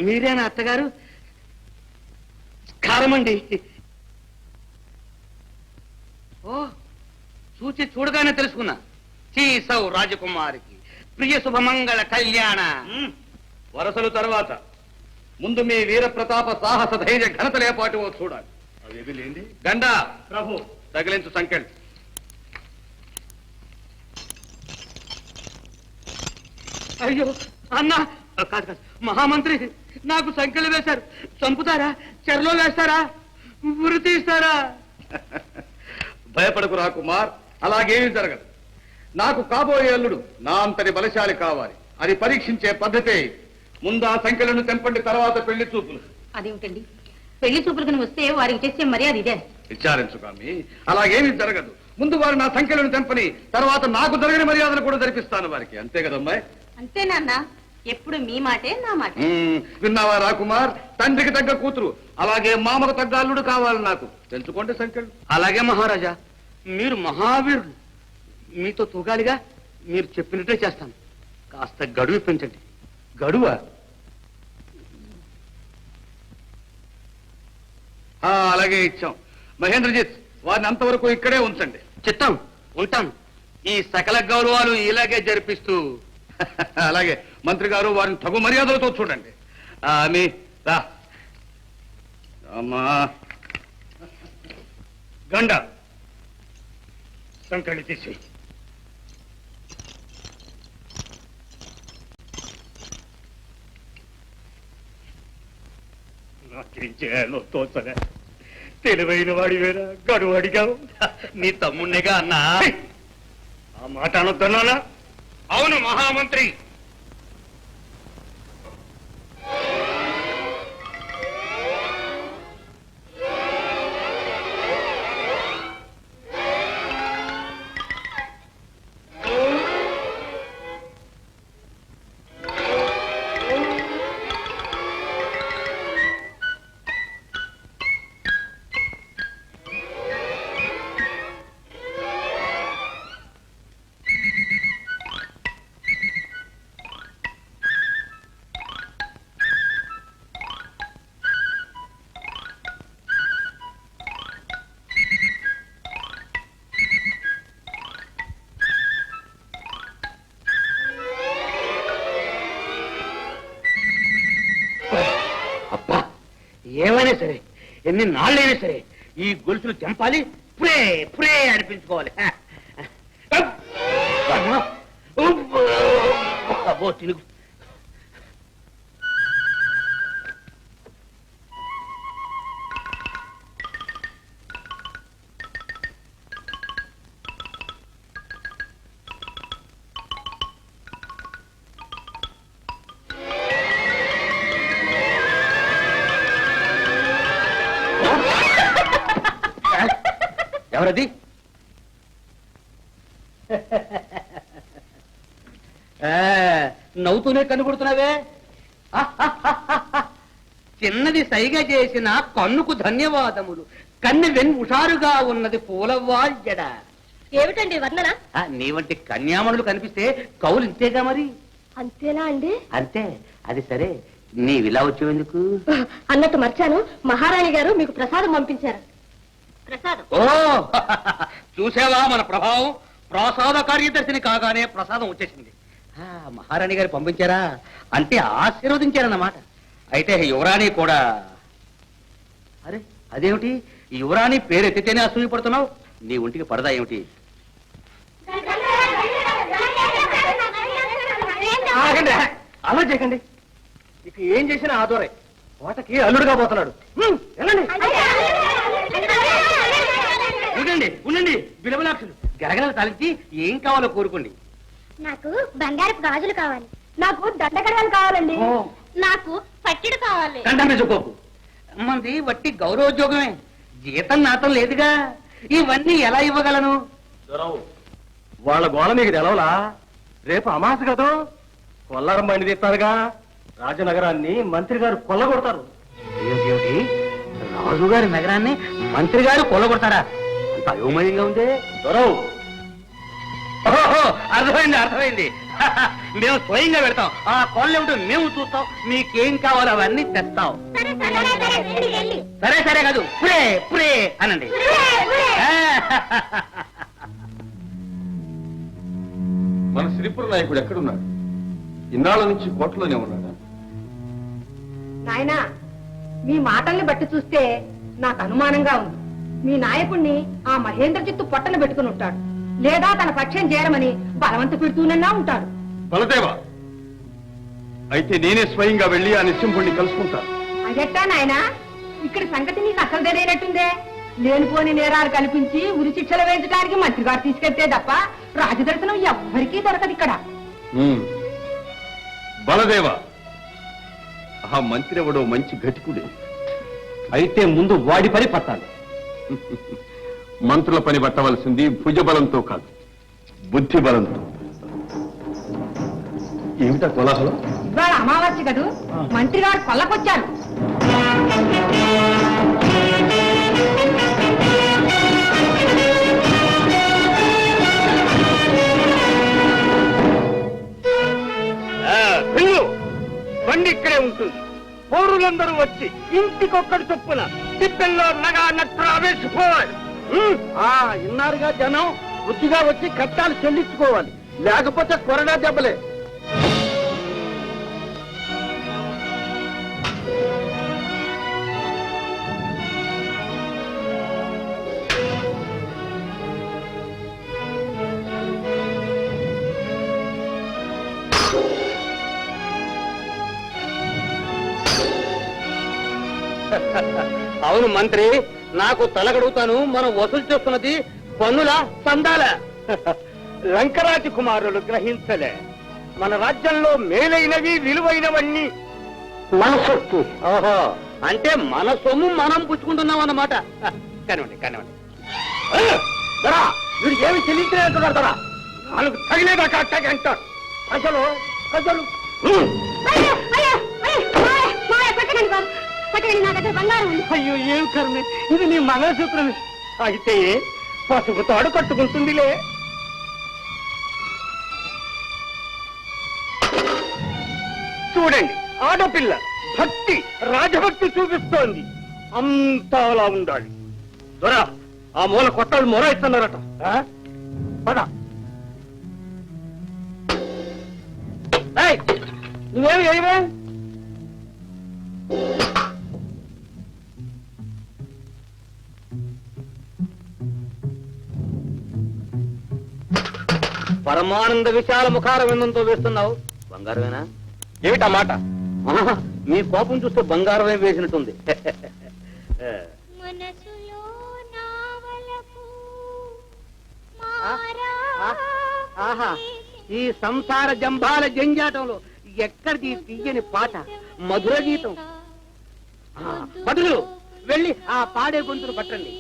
మీరేనా అత్తగారు? కారమండి. ఓ చూచి చూడగానే తెలుసుకున్నా. చీసౌ రాజకుమారికి ప్రియ శుభమంగళ కళ్యాణ. వరసలు తర్వాత ముందు మీ వీర ప్రతాప సాహస ధైర్య ఘనతలేపాటు చూడాలి. అవి లేండి. గండా ప్రభు తగిలించు సంఖ్యలు. అయ్యో అన్నా, కాదు కాదు, మహామంత్రి నాకు సంఖ్యలు వేశారు. చంపుతారా? చెరలో వేస్తారా? ఉరి తీస్తారా? భయపడకు రా కుమార్, అలాగేమీ జరగదు. నాకు కాబోయే అల్లుడు నా అంతటి బలశాలి కావాలి. అది పరీక్షించే పద్ధతే. ముందు ఆ సంఖ్యలను తెంపండి, తర్వాత పెళ్లి చూపులు. అదేమిటండి, పెళ్లి చూపులకు వస్తే వారికి చేసే మర్యాద ఇదే. విచారించు కామి, అలాగేమీ జరగదు. ముందు వారు నా సంఖ్యలను తెంపని, తర్వాత నాకు జరిగిన మర్యాదను కూడా జరిపిస్తాను వారికి. అంతే కదమ్మాయి? అంతేనా? ఎప్పుడు మీ మాటే నా మాట. విన్నావా రాకుమార్? తండ్రికి తగ్గ కూతురు, అలాగే మామకు తగ్గ అల్లుడు కావాలి నాకు. తెంచుకోండి సంఖ్యలు. అలాగే మహారాజా, మీరు మహావీరుడు, మీతో తూగాలిగా. మీరు చెప్పినట్టే చేస్తాను. కాస్త గడువు పెంచండి. గడువా? అలాగే ఇచ్చాం. మహేంద్రజిత్, వారిని అంతవరకు ఇక్కడే ఉంచండి. చిత్తం, ఉంటాం. ఈ సకల గౌరవాలు ఇలాగే జరిపిస్తూ. అలాగే మంత్రి గారు వారిని తగు మర్యాదలతో చూడండి. మీ రా అమ్మా. గండ సంకళి తీసి నాకేం చేయాలో తోచలే. తెలివైన వాడి వేరా గడువు అడిగావు. నీ తమ్ముణ్ణిగా అన్నా. ఆ మాట అనొద్దన్నానా? అవును మహామంత్రి. ఏమైనా సరే, ఎన్ని నాళ్ళైనా సరే ఈ గొలుసులు తెంపాలి. పురే పురే అనిపించుకోవాలి. అబ్బో తినుగు. ఎవరది? నవ్వుతూనే కనుగొడుతున్నావే. చిన్నది సైగ చేసిన కన్నుకు ధన్యవాదములు. కన్ను హుషారుగా ఉన్నది పూలవాళ్యడ. ఏమిటండి వర్ణన? నీ వంటి కన్యామణులు కనిపిస్తే కౌలు ఇంతేగా మరి. అంతేనా అండి? అంతే. అది సరే, నీవిలా వచ్చేందుకు? అన్నట్టు మర్చాను, మహారాణి గారు మీకు ప్రసాదం పంపించారు. ప్రసాదం? ఓ చూసావా మన ప్రభావం. ప్రసాద కార్యదర్శిని కాగానే ప్రసాదం వచ్చేసింది. మహారాణి గారు పంపించారా అంటే ఆశీర్వదించారన్నమాట. అయితే యువరాణి కూడా. అరే అదేమిటి, యువరాణి పేరు ఎత్తితేనే అసూయపడుతున్నావు? నీ ఒంటికి పడదా ఏమిటి? అలా చేయకండి. ఇక ఏం చేసినా ఆదోరే. కోటకి అల్లుడుగా పోతున్నాడు. వెళ్ళండి. ఉండండి ఉండండి, బిలబలాక్షులు గరగరలు తలించి ఏం కావాలో కోరుకోండి. నాకు బంగారపు గాజులు కావాలి. నాకు దండగడాలు కావాలండి. నాకు పట్టిడు కావాలి. దండం వేసుకోకు. మంది వట్టి గౌరవోద్యోగమే, జీతం నాతం లేదుగా. ఇవన్నీ ఎలా ఇవ్వగలను? వాళ్ళ గోళ మీకు తెలవలా? రేపు అమాస కదా, కొల్లారం బండి తీస్తారుగా. రాజనగరాన్ని మంత్రి గారు కొల్లగొడతారు. ఏమిటి, రాజుగారి నగరాన్ని మంత్రి గారు కొల్లగొడతారా? అంత అయోమయంగా ఉందే. దొరవు, ఓహో, అర్థమైంది అర్థమైంది. మేము స్వయంగా పెడతాం. ఆ కోళ్ళు ఏమిటో మేము చూస్తాం. మీకేం కావాలో అవన్నీ తెస్తాం. సరే సరే కాదు, పురే పురే అనండి. మన శ్రీపుర నాయకుడు ఎక్కడున్నాడు? ఇన్నాళ్ళ నుంచి కోటలోనే ఉన్నాడా? నాయనా, మీ మాటల్ని బట్టి చూస్తే నాకు అనుమానంగా ఉంది. మీ నాయకుణ్ణి ఆ మహేంద్రజిత్తు పొట్టన పెట్టుకుని ఉంటాడు, లేదా తన పక్షం చేరమని బలవంత పెడుతూనన్నా ఉంటాడు. బలదేవా, అయితే నేనే స్వయంగా వెళ్ళి ఆ నిశ్చింపుణ్ణి కలుసుకుంటాను. అదెట్టా నాయనా? ఇక్కడ సంగతి నీకు అసలు తెలియనట్టుందే. లేనిపోని నేరాలు కల్పించి ఉరి శిక్షలు వేయించడానికి మంత్రి గారు తీసుకెళ్తే తప్ప రాజదర్శనం ఎవ్వరికీ దొరకదు ఇక్కడ. బలదేవా, ఆ మంత్రి ఎవడో మంచి ఘటికుడే. అయితే ముందు వాడి పని పట్టాలి. మంత్రుల పని పట్టవలసింది భుజబలంతో కాదు, బుద్ధి బలంతో. ఏమిటా కోలాహలం? ఇవాళ అమావాస్య కదూ, మంత్రి గారు కొల్లకొచ్చారు. బండి ఇక్కడే ఉంటుంది. పౌరులందరూ వచ్చి ఇంటికొక్కడి చొప్పున తిప్పల్లో నగా నట్టు ఆవేశపోవాలి. ఇన్నారుగా జనం బుద్ధిగా వచ్చి కట్టాలు చెల్లించుకోవాలి, లేకపోతే కొరడా దెబ్బలే. అవును మంత్రి, నాకు తలగడుగుతాను. మనం వసూలు చేస్తున్నది పన్నుల సందాల. లంకరాజు కుమారులు గ్రహించలే, మన రాజ్యంలో మేలైనవి విలువైనవన్నీ మన సొత్తు. ఓహో, అంటే మన సొమ్ము మనం పుచ్చుకుంటున్నాం అన్నమాట. కానివ్వండి కానివ్వండి. వీడికి ఏమి చెల్లించలేదంటున్నారు కదా, వాళ్ళకు తగిలేదాకా అట్టాగే అంటారు. అసలు అసలు అయ్యో, ఏం కర్మ ఇది! నీ మంగళసూత్రమే. అయితే పసుపు తాడు కట్టుకుంటుందిలే. చూడండి, ఆడపిల్ల భక్తి రాజభక్తి చూపిస్తోంది. అంతా అలా ఉండాలి. దొరా, ఆ మూల కొట్టాలు మొరాయిస్తున్నారట. పద. నువ్వేమి ఏమే? పరమానంద విశాల ముఖారం ఎంతో వేస్తున్నావు. బంగారమేనా? ఏమిటా మాట? మీ కోపం చూస్తే బంగారమే వేసినట్టుంది. ఆహా, ఈ సంసార జంభాల జంజాటంలో ఎక్కడిది తీయని పాట, మధుర గీతం. బదులు వెళ్ళి ఆ పాడే గొంతులు పట్టండి.